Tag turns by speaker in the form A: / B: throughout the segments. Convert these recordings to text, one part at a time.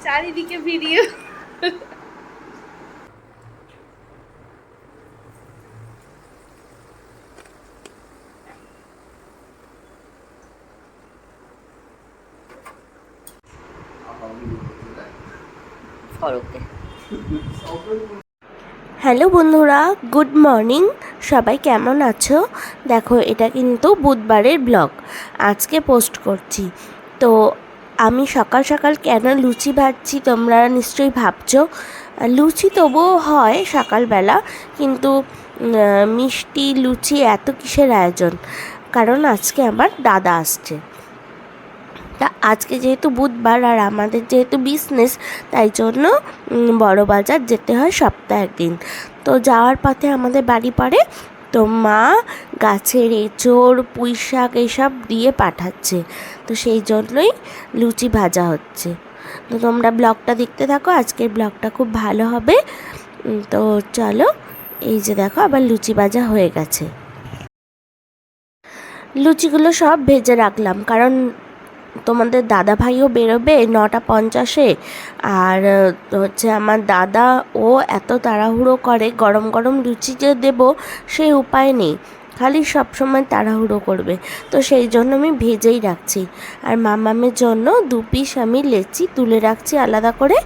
A: চারিদিকে video.
B: Hello বন্ধুরা, good morning. সবাই কেমন আছো? দেখো, এটা কিন্তু বুধবারের ব্লগ আজকে পোস্ট করছি। তো আমি সকাল সকাল কেন লুচি ভাজছি তোমরা নিশ্চয়ই ভাবছো। লুচি তবুও হয় সকালবেলা, কিন্তু মিষ্টি লুচি এত কিসের আয়োজন? কারণ আজকে আমার দাদা আসছে। তা আজকে যেহেতু বুধবার আর আমাদের যেহেতু বিজনেস, তাই জন্য বড় বাজার যেতে হয় সপ্তাহে একদিন। তো যাওয়ার পথে আমাদের বাড়ি পড়ে, তো মা গাছের এঁচোড় পুঁই শাক এসব দিয়ে পাঠাচ্ছে। তো সেই জন্যই লুচি ভাজা হচ্ছে। তো তোমরা ব্লগটা দেখতে থাকো, আজকের ব্লগটা খুব ভালো হবে। তো চলো, এই যে দেখো আবার লুচি ভাজা হয়ে গেছে। লুচিগুলো সব ভেজে রাখলাম, কারণ তোমাদের দাদা ভাইও বেরোবে 9:50। আর হচ্ছে আমার দাদা, ও এত তাড়াহুড়ো করে, গরম গরম লুচি যে দেবো সেই উপায় নেই, খালি সবসময় তাড়াহুড়ো করবে। তো সেই জন্য আমি ভেজেই রাখছি। আর মামামের জন্য 2 পিস আমি লেচি তুলে রাখছি আলাদা করে।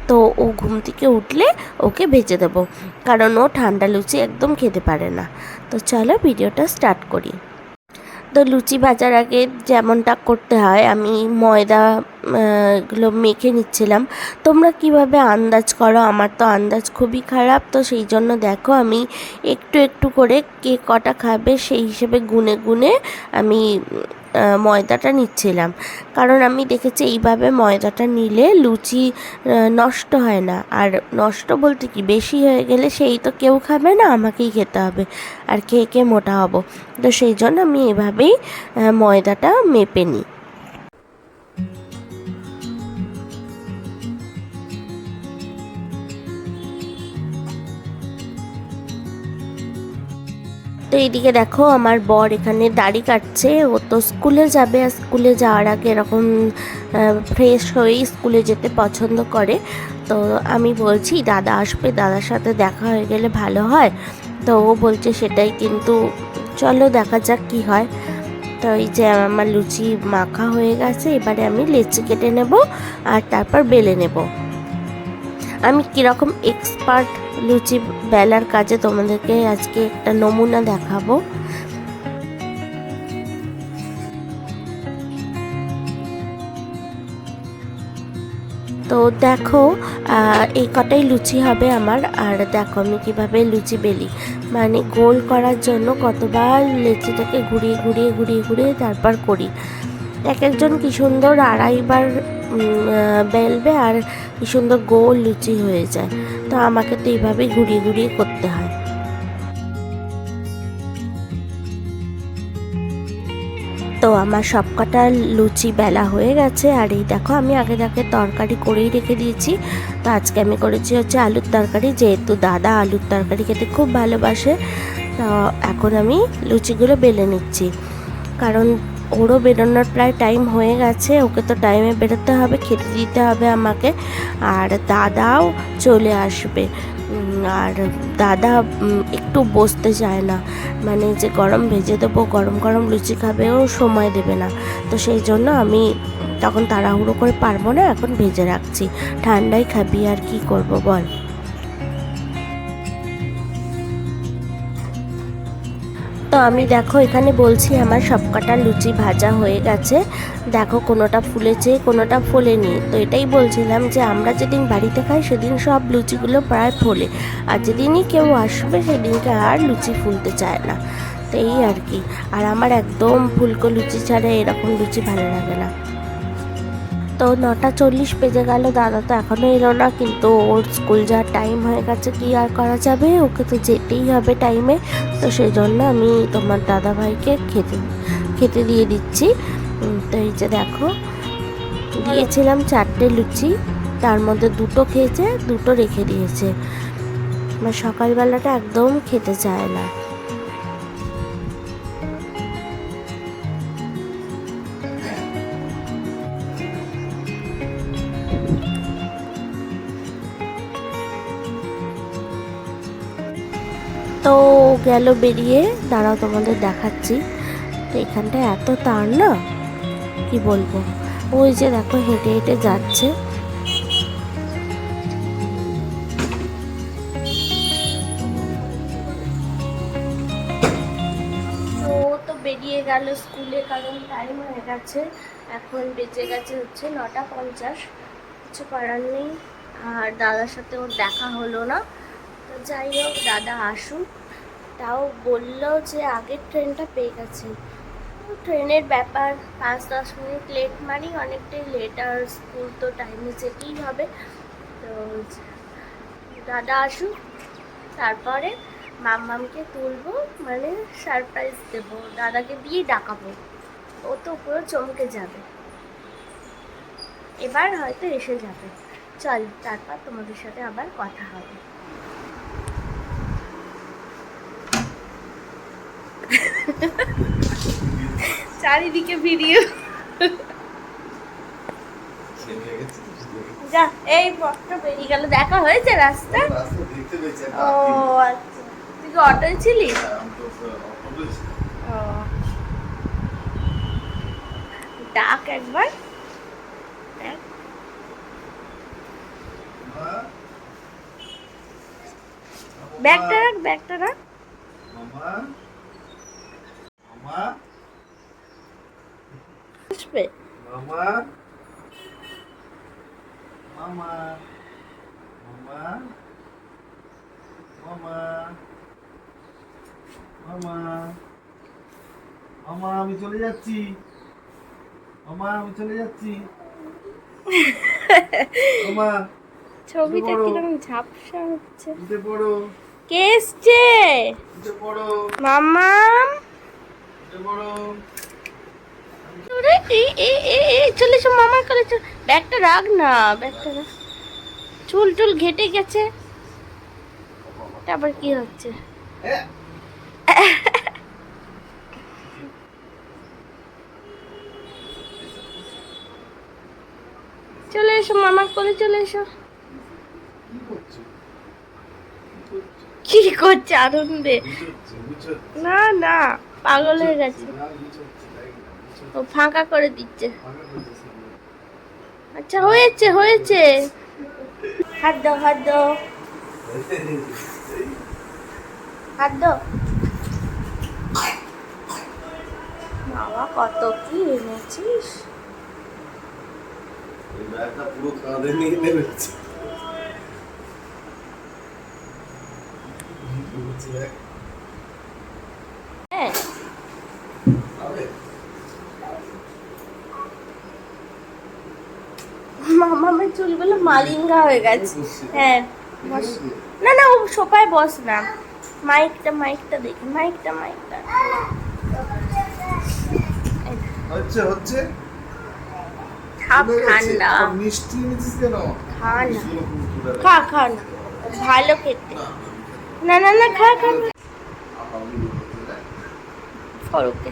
B: তো ও ঘুম থেকে উঠলে ওকে ভেজে দেবো, কারণ ও ঠান্ডা লুচি একদম খেতে পারে না। তো চলো ভিডিওটা স্টার্ট করি। তো লুচি ভাজার আগে যেমনটা করতে হয়, আমি ময়দা গুলো মেখে নিচ্ছিলাম। তোমরা কিভাবে আন্দাজ করো? আমার তো আন্দাজ খুবই খারাপ। তো সেই জন্য দেখো, আমি একটু একটু করে কে কটা খাবে সেই হিসেবে গুনে গুনে আমি ময়দাটা নিচ্ছিলাম। কারণ আমি দেখেছি এইভাবে ময়দাটা নিলে লুচি নষ্ট হয় না। আর নষ্ট বলতে কি, বেশি হয়ে গেলে সেই তো কেউ খাবে না, আমাকেই খেতে হবে, আর খেয়ে খেয়ে মোটা হব। তো সেই জন্য আমি এভাবেই ময়দাটা মেপে নিই। তো এইদিকে দেখো, আমার বর এখানে দাড়ি কাটছে। ও তো স্কুলে যাবে, আর স্কুলে যাওয়ার আগে এরকম ফ্রেশ হয়েই স্কুলে যেতে পছন্দ করে। তো আমি বলছি দাদা আসবে, দাদার সাথে দেখা হয়ে গেলে ভালো হয়। তো ও বলছে সেটাই, কিন্তু চলো দেখা যাক কি হয়। তো এই যে আমার লুচি মাখা হয়ে গেছে, এবারে আমি লেচি কেটে নেব আর তারপর বেলে নেব। আমি কীরকম এক্সপার্ট লুচি বেলার কাজে তোমাদেরকে আজকে একটা নমুনা দেখাবো। তো দেখো, এই কটাই লুচি হবে আমার। আর দেখো আমি কীভাবে লুচি বেলি, মানে গোল করার জন্য কতবার লেচিটাকে ঘুরিয়ে ঘুরিয়ে ঘুরিয়ে ঘুরিয়ে তারপর করি। এক একজন কী সুন্দর 2.5 বার বেলবে, আর কী সুন্দর গোল লুচি হয়ে যায়। তো আমাকে তো এইভাবেই ঘুরিয়ে ঘুরিয়ে করতে হয়। তো আমার সবকটা লুচি বেলা হয়ে গেছে। আর এই দেখো, আমি আগে তরকারি করেই রেখে দিয়েছি। তো আজকে আমি করেছি হচ্ছে আলুর তরকারি, যেহেতু দাদা আলুর তরকারি খেতে খুব ভালোবাসে। তো এখন আমি লুচিগুলো বেলে নিচ্ছি, কারণ ওরও বেরোনোর প্রায় টাইম হয়ে গেছে। ওকে তো টাইমে বেরোতে হবে, খেতে দিতে হবে আমাকে। আর দাদাও চলে আসবে। আর দাদা একটু বসতে চায় না, মানে যে গরম ভেজে দেবো, গরম গরম লুচি খাবেও সময় দেবে না। তো সেই জন্য আমি তখন তাড়াহুড়ো করে পারবো না, এখন ভেজে রাখছি। ঠান্ডায় খাবি, আর কি করব বল। তো আমি দেখো এখানে বলছি আমার সবকটা লুচি ভাজা হয়ে গেছে। দেখো, কোনোটা ফুলেছে কোনোটা ফোলেনি। তো এটাই বলছিলাম যে আমরা যেদিন বাড়িতে খাই সেদিন সব লুচিগুলো প্রায় ফোলে, আর যেদিনই কেউ আসবে সেদিনকে আর লুচি ফুলতে চায় না। তো এই আর কি। আর আমার একদম ফুলকো লুচি ছাড়া এরকম লুচি ভালো লাগে না। তো 9:40 বেজে গেল, দাদা তো এখনও এলো না, কিন্তু ওর স্কুল যাওয়ার টাইম হয়ে গেছে, কি আর করা যাবে, ওকে তো যেতেই হবে টাইমে। তো সেই জন্য আমি তোমার দাদা ভাইকে খেতে খেতে দিয়ে দিচ্ছি। তো এই যে দেখো, দিয়েছিলাম 4টে লুচি, তার মধ্যে 2টো খেয়েছে, 2টো রেখে দিয়েছে। আমার সকালবেলাটা একদম খেতে চায় না। গেল বেরিয়ে, দাঁড়াও তোমাদের দেখাচ্ছি। তো এখানটা এত তার না, কি বলবো। ওই যে দেখো হেঁটে হেঁটে যাচ্ছে। তো বেরিয়ে গেল স্কুলে, কারণ টাইম হয়ে গেছে। এখন বেজে গেছে হচ্ছে 9:50। কিছু করার নেই। আর দাদার সাথে ওর দেখা হলো না। তো যাই হোক, দাদা আসুক। তাও বললো যে আগের ট্রেনটা পেয়ে গেছে। ট্রেনের ব্যাপার, 5-10 মিনিট লেট মানি, অনেকটাই লেট। আর স্কুল তো টাইমে যেতেই হবে। তো দাদা আসুক, তারপরে মাম্মামকে তুলবো, মানে সারপ্রাইজ দেবো, দাদাকে দিয়েই ডাকাবো। ও তো পুরো চমকে যাবে, এবার হয়তো এসে যাবে। চল, তারপর তোমাদের সাথে আবার কথা হবে।
A: চারিদিকে ভিডিও।
B: যা, এই পথটা বেরিয়ে গেল। দেখা হয়েছে রাস্তা? ও আচ্ছা, তুই কি অটোয় ছিলি? ও, ডাক একবার, দেখ। ব্যাগটা রাখ, ব্যাগটা রাখ। আসবে।
C: মামা মামা মামা মামা মামা মামা আমি চলে যাচ্ছি, মামা আমি চলে যাচ্ছি, মামা
A: ছবিটা কিরকম ঝাপসা হচ্ছে।
C: উঠে পড়ো,
B: কে এসছে?
C: উঠে পড়ো,
B: মাম্মাম।
C: উঠে পড়ো।
B: চলে এসো মামার কাছে, চল। ব্যাগটা রাখ না, ব্যাগটা রাখ। চুল টুল ঘেটে গেছে। আবার কি হচ্ছে? চলে এসো মামার কোলে, চলে এসো।
C: কি করছো?
B: কি করছে আনন্দে? না না, পাগল হয়ে গেছে। ও ফাঁকা করে দিচ্ছে। আচ্ছা, হয়েছে হয়েছে। হাত দাও, হাত দাও, হাত দাও। বাবা, কত কি এনেছিস!
C: এই ব্যাগটা পুরো কাঁধে নিয়ে নেমেছে।
B: হ্যাঁ, মামামের চুলগুলো মালিঙ্গা হয়ে গেছে। হ্যাঁ, বস। না না, ও সোফায় বস না। মাইকটা দেখি, মাইকটা।
C: হচ্ছে হচ্ছে
B: থাক, ঠান্ডা।
C: মিষ্টি এনেছিস কেন?
B: খা না, খা না, ভালো খেতে। না না না, খা খা খা। ফরকে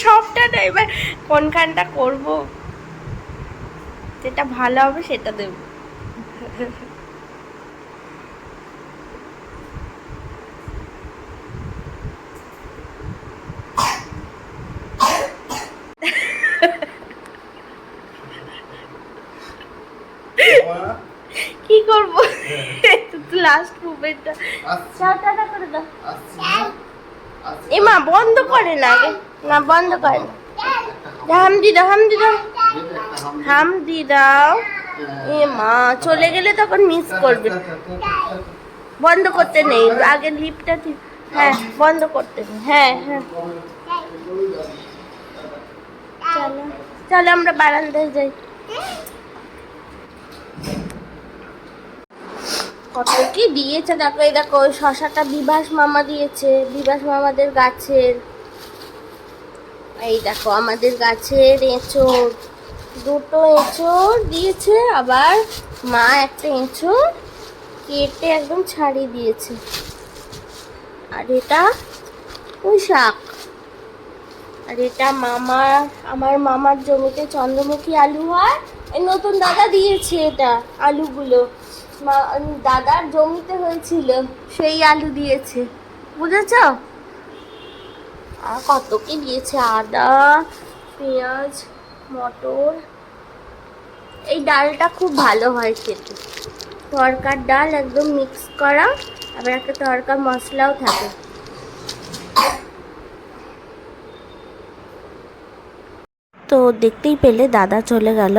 B: সবটা না, এবার কোনখানটা করব, যেটা ভালো হবে সেটা দেব। কি করবো? লাস্ট মুভমেন্টটা টাটা করে দাও। এমা বন্ধ করে না আগে, না বন্ধ করে না। হামদি দাও, হামদি দাও। এ মা, চলে গেলে তখন মিস করবে। বন্ধ করতে নেই, আগে লিপটা। হ্যাঁ, বন্ধ করতে নেই। হ্যাঁ হ্যাঁ, চলো চলো, আমরা বারান্দায় যাই। কত কি দিয়েছে দেখো। এই দেখো, ওই শশাটা বিভাস মামা দিয়েছে, বিভাস মামাদের গাছের। এই দেখো, আমাদের গাছের এঁচোড়, দুটো এঁচোড় দিয়েছে। আবার মা একটা এঁচোড় কেটে একদম ছাড়িয়ে দিয়েছে। আর এটা পুঁই শাক। আর এটা আমার মামার জমিতে চন্দ্রমুখী আলু হয়, এই নতুন দাদা দিয়েছে এটা আলুগুলো। দাদার জমিতে হয়েছিল সেই আলু দিয়েছে, বুঝেছ? আর কত কি দিয়েছে, আদা, পেঁয়াজ, মটর। এই ডালটা খুব ভালো হয় খেতে, তরকার ডাল একদম মিক্স করা, আবার একটা তরকার মশলাও থাকে। তো দেখতেই পেলে দাদা চলে গেল।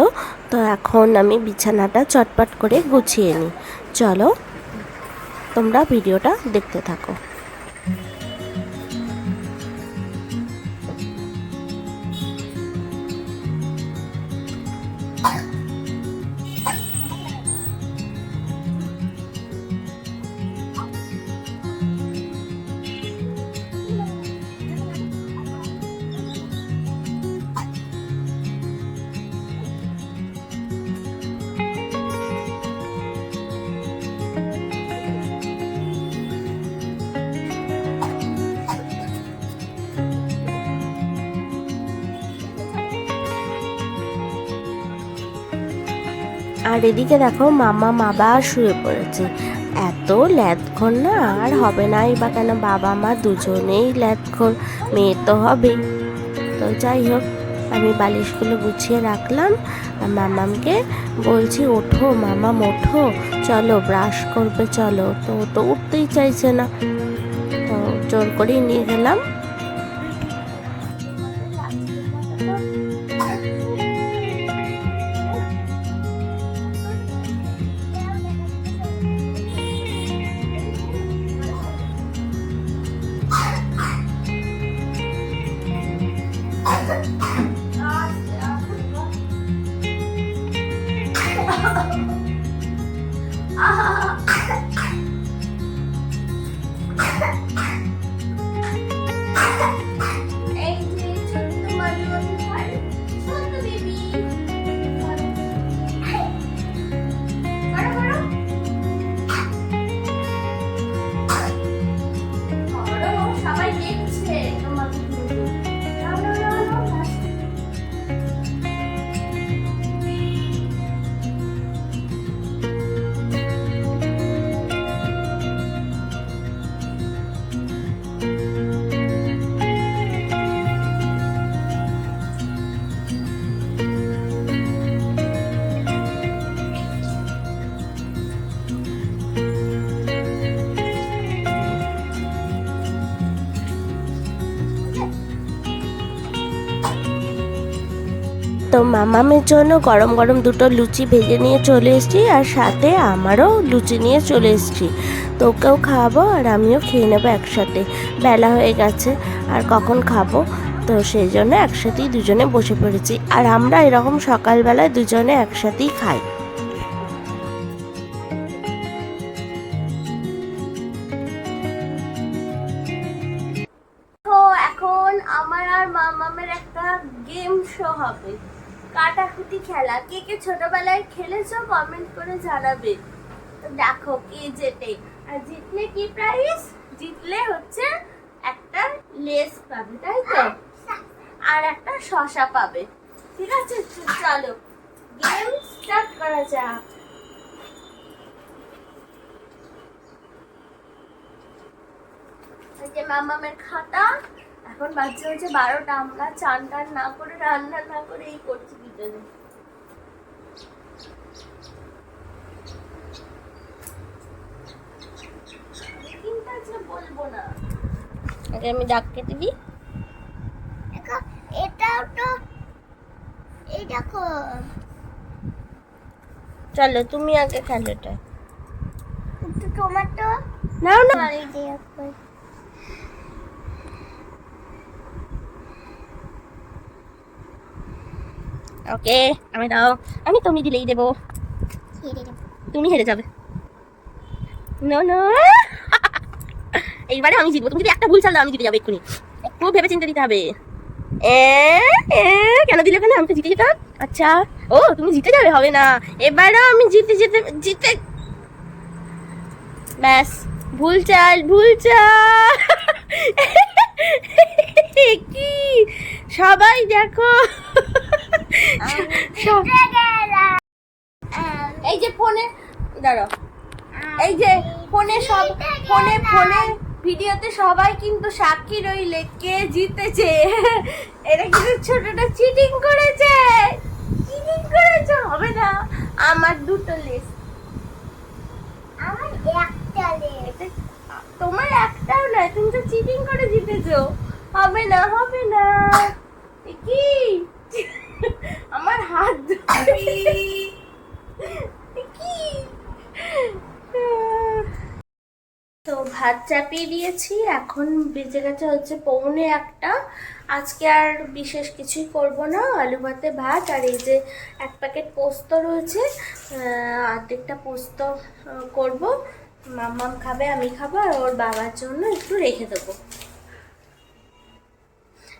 B: তো এখন আমি বিছানাটা চটপট করে গুছিয়ে নিই। চলো তোমরা ভিডিওটা দেখতে থাকো। আর এদিকে দেখো মামা আবার শুয়ে পড়েছে। এত ল্যাদখোর না আর হবে নাই বা কেন, বাবা মা দুজনেই ল্যাদখোর, মেয়ে তো হবেই। তো যাই হোক, আমি বালিশগুলো গুছিয়ে রাখলাম আর মামামকে বলছি ওঠো মামাম ওঠো, চলো ব্রাশ করবে চলো। তো ও তো উঠতেই চাইছে না, তো জোর করেই নিয়ে গেলাম। তো মামামের জন্য গরম গরম দুটো লুচি ভেজে নিয়ে চলে এসেছি, আর সাথে আমারও লুচি নিয়ে চলে এসেছি। তো ওকেও খাওয়াবো আর আমিও খেয়ে নেবো একসাথে। বেলা হয়ে গেছে আর কখন খাবো, তো সেই জন্য একসাথেই দুজনে বসে পড়েছি। আর আমরা এরকম সকালবেলায় দুজনে একসাথেই খাই। তো এখন আমার আর মামামের একটা গেম শো হবে, কাটাকুটি খেলা। কে কে ছোটবেলায় খেলেছো কমেন্ট করে জানাবে। তো দেখো কে জেতে, আর জিতলে কি প্রাইজ, জিতলে হচ্ছে একটা লেস পাবে, তাই তো, আর একটা শসা পাবে। ঠিক আছে, চলো গেম স্টার্ট করা যাক। এই যে মামামের খাতা। এখন বাজছে হচ্ছে 12টা, আমরা চান টান না করে রান্না না করে এই করছি দুজনে। বলবো না, আগে আমি দাগ কেটে দিই। এটাও তো, এই দেখো, চলো তুমি আগে খেলো এটা। তোমার তো নাও না, ওকে আমি দাও, আমি তুমি দিলেই দেবো, তুমি হেরে যাবে। নো নো, এইবারে আমি জিতবো, তুমি যদি একটা ভুল চাল আমি জিতে যাবো এক্ষুনি। খুব ভেবে চিন্তে দিতে হবে। কেন দিলে কেন, আমি তো জিতে যেতাম। আচ্ছা ও তুমি জিতে যাবে, হবে না, এবারও আমি জিতে জিতে জিতে। ব্যাস, ভুল চাল ভুল চাল। কি সবাই দেখো, এই যে ফোনে দাঁড়াও। এই যে ফোনে ভিডিওতে সবাই কিন্তু সাক্ষী রইলে কে জিতেছে। এটা কিন্তু ছোটটা চিটিং করেছে, হবে না। আমার দুটো লেস,
D: আমার একটা লেজ।
B: তোমার একটাও নয়, তুমি তো চিটিং করে জিতেছো। হবে না। এ কি আমার হাত কি। তো ভাত চাপিয়ে দিয়েছি, এখন বেজে গেছে হচ্ছে 1:45। আজকে আর বিশেষ কিছুই করব না, আলু ভাতে ভাত আর এই যে 1 প্যাকেট পোস্ত রয়েছে, অর্ধেকটা পোস্ত করব। মাম্মাম খাবে, আমি খাবো, আর ওর বাবার জন্য একটু রেখে দেবো।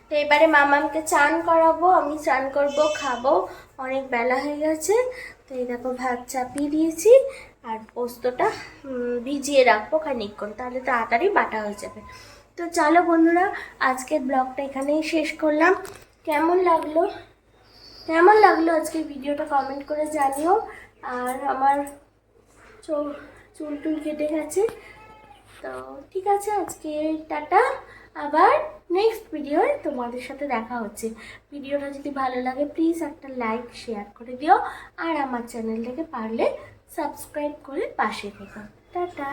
B: তো এবারে মামামকে চান করাবো, আমি চান করব, খাবো, অনেক বেলা হয়ে গেছে। তো এই দেখো ভাত চাপিয়ে দিয়েছি, আর পোস্তটা ভিজিয়ে রাখবো খানিকক্ষণ, তাহলে তাড়াতাড়ি বাটা হয়ে যাবে। তো চলো বন্ধুরা, আজকের ব্লগটা এখানেই শেষ করলাম। কেমন লাগলো আজকের ভিডিওটা কমেন্ট করে জানিও। আর আমার চুল টুল কেটে গেছে। তো ঠিক আছে, আজকে টাটা, আবার নেক্সট ভিডিওয় তোমাদের সাথে দেখা হচ্ছে। ভিডিওটা যদি ভালো লাগে প্লিজ একটা লাইক শেয়ার করে দিও, আর আমার চ্যানেলটাকে পারলে সাবস্ক্রাইব করে পাশে থেকো। টাটা।